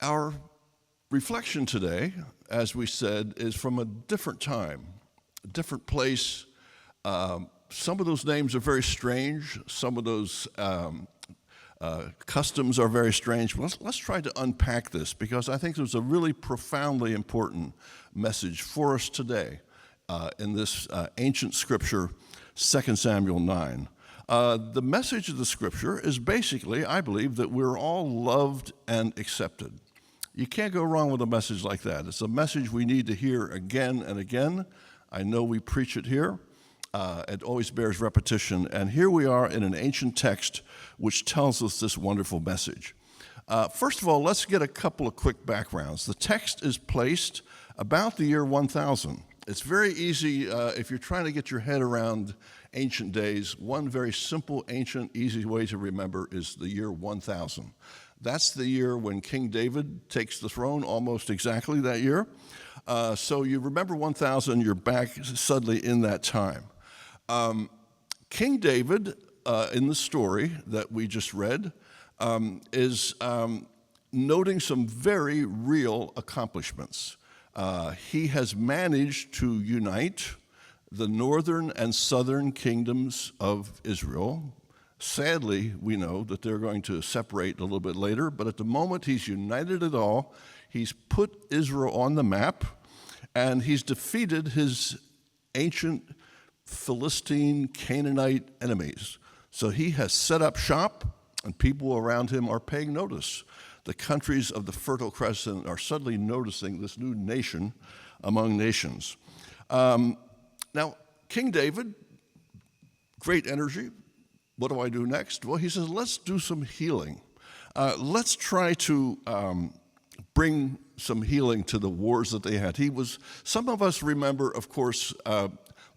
Our reflection today, as we said, is from a different time, a different place. Some of those names are very strange. Some of those customs are very strange. Let's try to unpack this, because I think there's a really profoundly important message for us today in this ancient scripture, 2 Samuel 9. The message of the scripture is basically, I believe, that we're all loved and accepted. You can't go wrong with a message like that. It's a message we need to hear again and again. I know we preach it here. It always bears repetition. And here we are in an ancient text which tells us this wonderful message. First of all, let's get a couple of quick backgrounds. The text is placed about the year 1000. It's very easy if you're trying to get your head around ancient days. One very simple, ancient, easy way to remember is the year 1000. That's the year when King David takes the throne, almost exactly that year. So you remember 1000, you're back suddenly in that time. King David, in the story that we just read, is noting some very real accomplishments. He has managed to unite the northern and southern kingdoms of Israel. Sadly, we know that they're going to separate a little bit later, but at the moment he's united it all. He's put Israel on the map, and he's defeated his ancient Philistine, Canaanite enemies. So he has set up shop, and people around him are paying notice. The countries of the Fertile Crescent are suddenly noticing this new nation among nations. Now, King David, great energy. What do I do next? Well, he says, let's do some healing. Let's try to bring some healing to the wars that they had. Some of us remember, of course,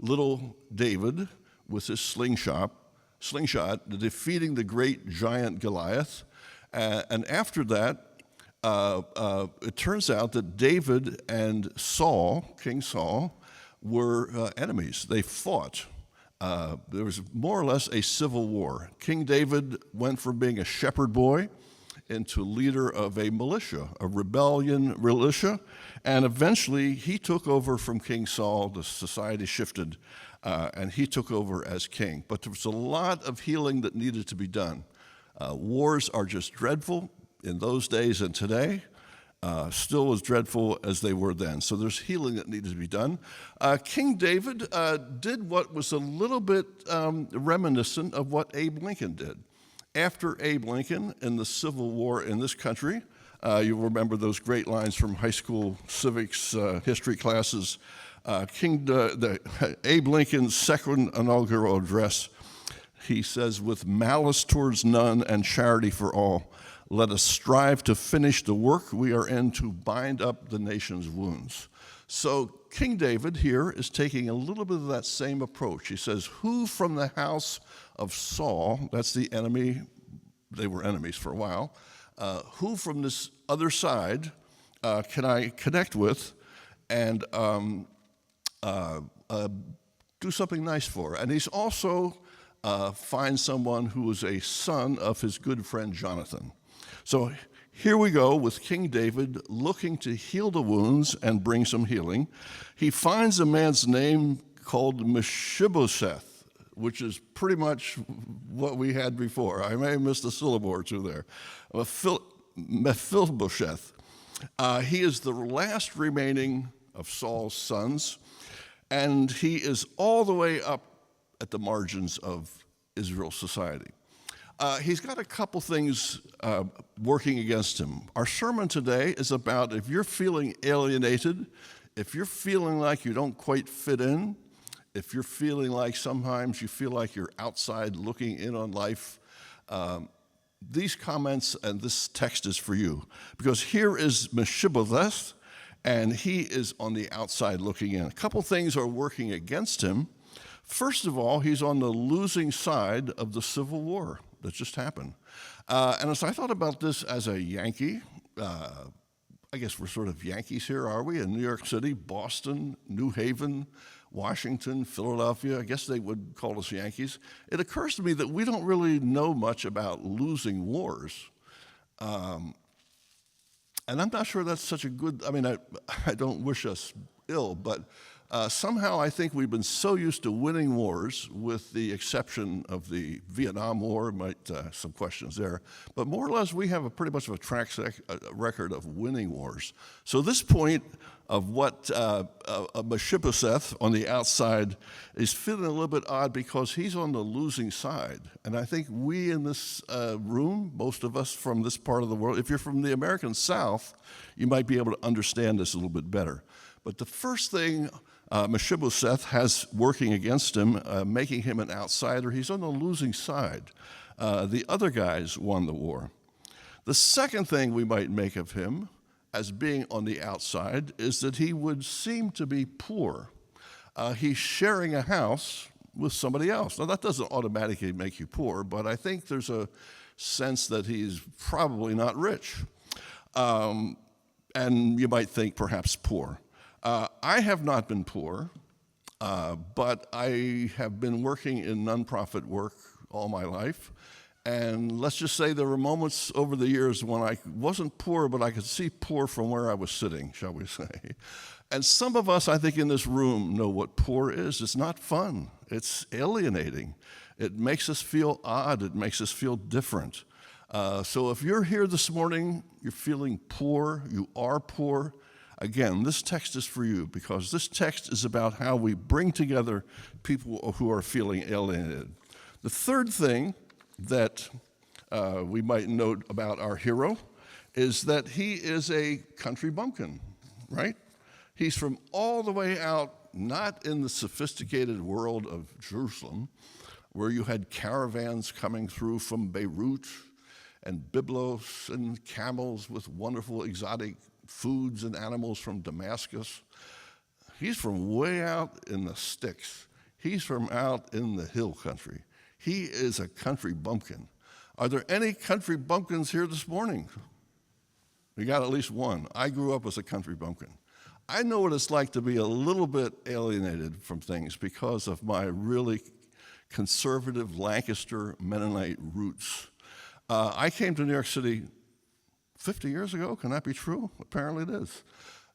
little David with his slingshot, defeating the great giant Goliath. And after that, it turns out that David and Saul, King Saul, were enemies. They fought. There was more or less a civil war. King David went from being a shepherd boy into leader of a militia, a rebellion militia, and eventually he took over from King Saul. The society shifted, and he took over as king. But there was a lot of healing that needed to be done. Wars are just dreadful in those days and today, still as dreadful as they were then. So there's healing that needed to be done. King David did what was a little bit reminiscent of what Abe Lincoln did. After Abe Lincoln in the Civil War in this country, you'll remember those great lines from high school civics history classes. Abe Lincoln's second inaugural address, he says, "With malice towards none and charity for all, let us strive to finish the work we are in to bind up the nation's wounds." So King David here is taking a little bit of that same approach. He says, who from the house of Saul, that's the enemy, they were enemies for a while, who from this other side can I connect with and do something nice for? And he's also finds someone who is a son of his good friend Jonathan. So here we go with King David looking to heal the wounds and bring some healing. He finds a man's name called Mephibosheth, which is pretty much what we had before. I may have missed a syllable or two there. Mephibosheth. He is the last remaining of Saul's sons, and he is all the way up at the margins of Israel's society. He's got a couple things working against him. Our sermon today is about if you're feeling alienated, if you're feeling like you don't quite fit in, if you're feeling like sometimes you feel like you're outside looking in on life, these comments and this text is for you. Because here is Mephibosheth, and he is on the outside looking in. A couple things are working against him. First of all, he's on the losing side of the Civil War that just happened. And as I thought about this as a Yankee, I guess we're sort of Yankees here, are we? In New York City, Boston, New Haven, Washington, Philadelphia, I guess they would call us Yankees. It occurs to me that we don't really know much about losing wars. And I'm not sure that's such a good, I don't wish us ill, but somehow I think we've been so used to winning wars, with the exception of the Vietnam War, some questions there, but more or less we have pretty much of a record of winning wars. So this point of what Mephibosheth on the outside is feeling a little bit odd because he's on the losing side. And I think we in this room, most of us from this part of the world, if you're from the American South, you might be able to understand this a little bit better. But the first thing Mephibosheth has working against him, making him an outsider, he's on the losing side. The other guys won the war. The second thing we might make of him as being on the outside is that he would seem to be poor. He's sharing a house with somebody else. Now, that doesn't automatically make you poor, but I think there's a sense that he's probably not rich. And you might think perhaps poor. I have not been poor, but I have been working in nonprofit work all my life. And let's just say there were moments over the years when I wasn't poor, but I could see poor from where I was sitting, shall we say. And some of us, I think, in this room know what poor is. It's not fun. It's alienating. It makes us feel odd. It makes us feel different. So if you're here this morning, you're feeling poor, you are poor, again, this text is for you, because this text is about how we bring together people who are feeling alienated. The third thing that we might note about our hero is that he is a country bumpkin, right? He's from all the way out, not in the sophisticated world of Jerusalem, where you had caravans coming through from Beirut and Byblos and camels with wonderful exotic foods and animals from Damascus. He's from way out in the sticks. He's from out in the hill country. He is a country bumpkin. Are there any country bumpkins here this morning? We got at least one. I grew up as a country bumpkin. I know what it's like to be a little bit alienated from things because of my really conservative Lancaster Mennonite roots. I came to New York City 50 years ago. Can that be true? Apparently it is.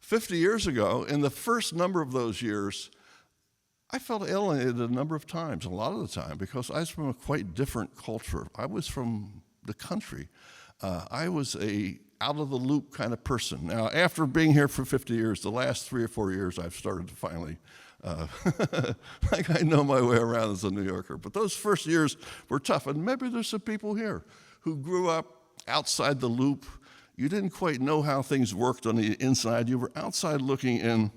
50 years ago, in the first number of those years, I felt alienated a number of times, a lot of the time, because I was from a quite different culture. I was from the country. I was a out-of-the-loop kind of person. Now, after being here for 50 years, the last 3 or 4 years, I've started to finally, like I know my way around as a New Yorker. But those first years were tough. And maybe there's some people here who grew up outside the loop. You didn't quite know how things worked on the inside. You were outside looking in.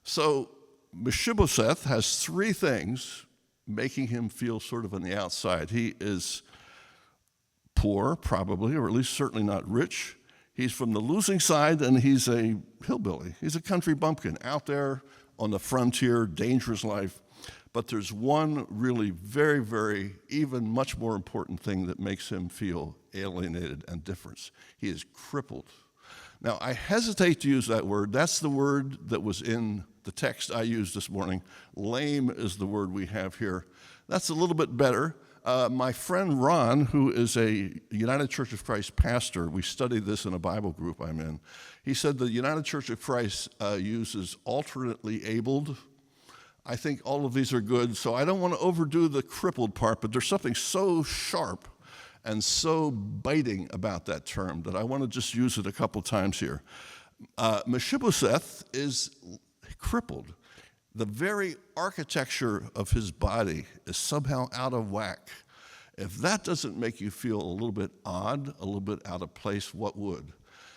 So Mephibosheth has 3 things making him feel sort of on the outside. He is poor, probably, or at least certainly not rich. He's from the losing side, and he's a hillbilly. He's a country bumpkin out there on the frontier, dangerous life. But there's one really very, very, even much more important thing that makes him feel alienated and different. He is crippled. Now, I hesitate to use that word. That's the word that was in the text I used this morning. Lame is the word we have here. That's a little bit better. My friend Ron, who is a United Church of Christ pastor, we studied this in a Bible group I'm in. He said the United Church of Christ uses alternately abled. I think all of these are good, so I don't want to overdo the crippled part, but there's something so sharp and so biting about that term that I want to just use it a couple times here. Mephibosheth is crippled. The very architecture of his body is somehow out of whack. If that doesn't make you feel a little bit odd, a little bit out of place, what would?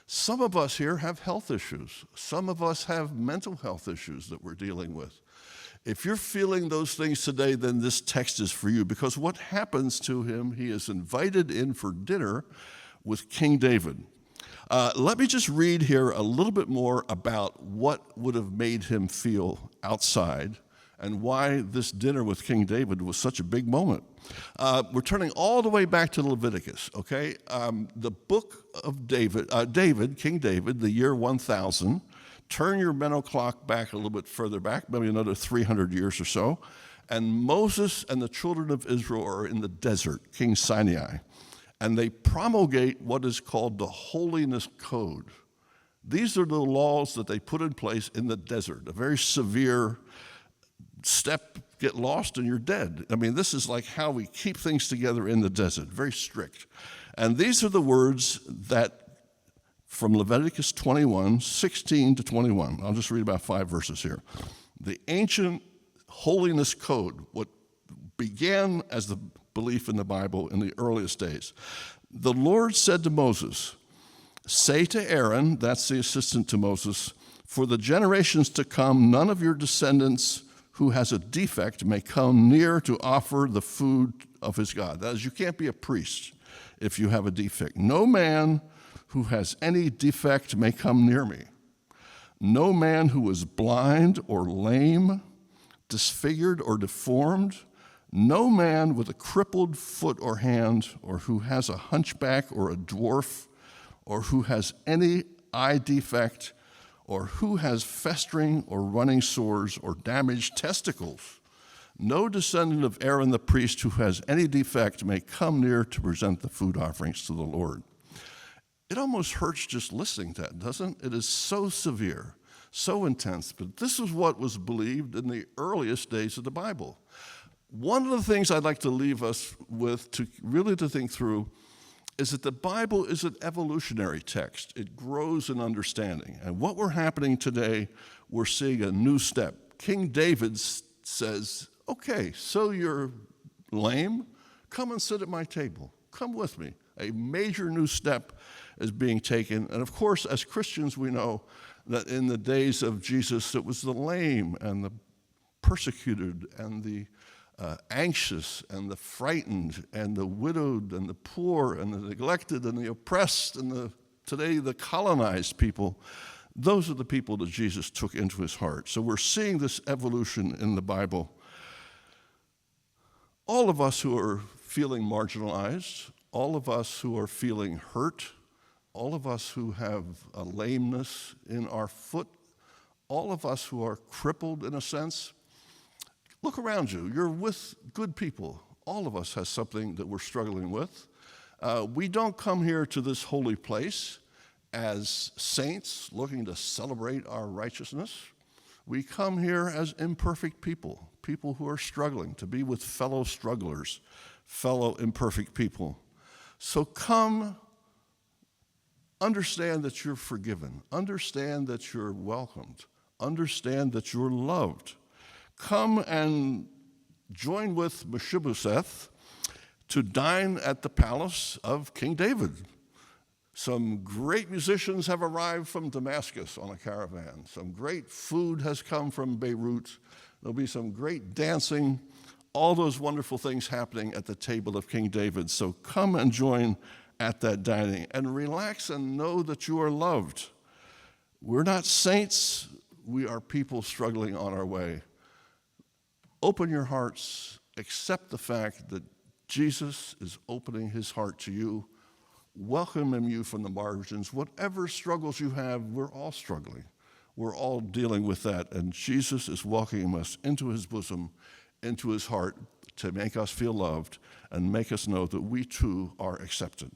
Some of us here have health issues. Some of us have mental health issues that we're dealing with. If you're feeling those things today, then this text is for you, because what happens to him, he is invited in for dinner with King David. Let me just read here a little bit more about what would have made him feel outside and why this dinner with King David was such a big moment. We're turning all the way back to Leviticus, okay? The book of David, King David, the year 1000. Turn your mental clock back a little bit further back, maybe another 300 years or so. And Moses and the children of Israel are in the desert, King Sinai. And they promulgate what is called the Holiness Code. These are the laws that they put in place in the desert, a very severe step, get lost and you're dead. I mean, this is like how we keep things together in the desert, very strict. And these are the words that from Leviticus 21, 16 to 21. I'll just read about 5 verses here. The ancient holiness code, what began as the belief in the Bible in the earliest days. The Lord said to Moses, say to Aaron, that's the assistant to Moses, for the generations to come, none of your descendants who has a defect may come near to offer the food of his God. That is, you can't be a priest if you have a defect. No man who has any defect may come near me. No man who is blind or lame, disfigured or deformed, no man with a crippled foot or hand, or who has a hunchback or a dwarf, or who has any eye defect, or who has festering or running sores or damaged testicles. No descendant of Aaron the priest who has any defect may come near to present the food offerings to the Lord. It almost hurts just listening to that, doesn't it? It is so severe, so intense, but this is what was believed in the earliest days of the Bible. One of the things I'd like to leave us with to think through is that the Bible is an evolutionary text. It grows in understanding. And what we're happening today, we're seeing a new step. King David says, okay, so you're lame? Come and sit at my table. Come with me. A major new step is being taken. And of course, as Christians, we know that in the days of Jesus, it was the lame and the persecuted and the anxious and the frightened and the widowed and the poor and the neglected and the oppressed and today the colonized people. Those are the people that Jesus took into his heart. So we're seeing this evolution in the Bible. All of us who are feeling marginalized, all of us who are feeling hurt, all of us who have a lameness in our foot, all of us who are crippled in a sense, look around you. You're with good people. All of us has something that we're struggling with. We don't come here to this holy place as saints looking to celebrate our righteousness. We come here as imperfect people, people who are struggling, to be with fellow strugglers, fellow imperfect people. So come, understand that you're forgiven. Understand that you're welcomed. Understand that you're loved. Come and join with Mephibosheth to dine at the palace of King David. Some great musicians have arrived from Damascus on a caravan. Some great food has come from Beirut. There'll be some great dancing, all those wonderful things happening at the table of King David. So come and join at that dining and relax and know that you are loved. We're not saints. We are people struggling on our way. Open your hearts, accept the fact that Jesus is opening his heart to you, welcoming you from the margins. Whatever struggles you have, we're all struggling. We're all dealing with that, and Jesus is welcoming us into his bosom, into his heart, to make us feel loved and make us know that we too are accepted.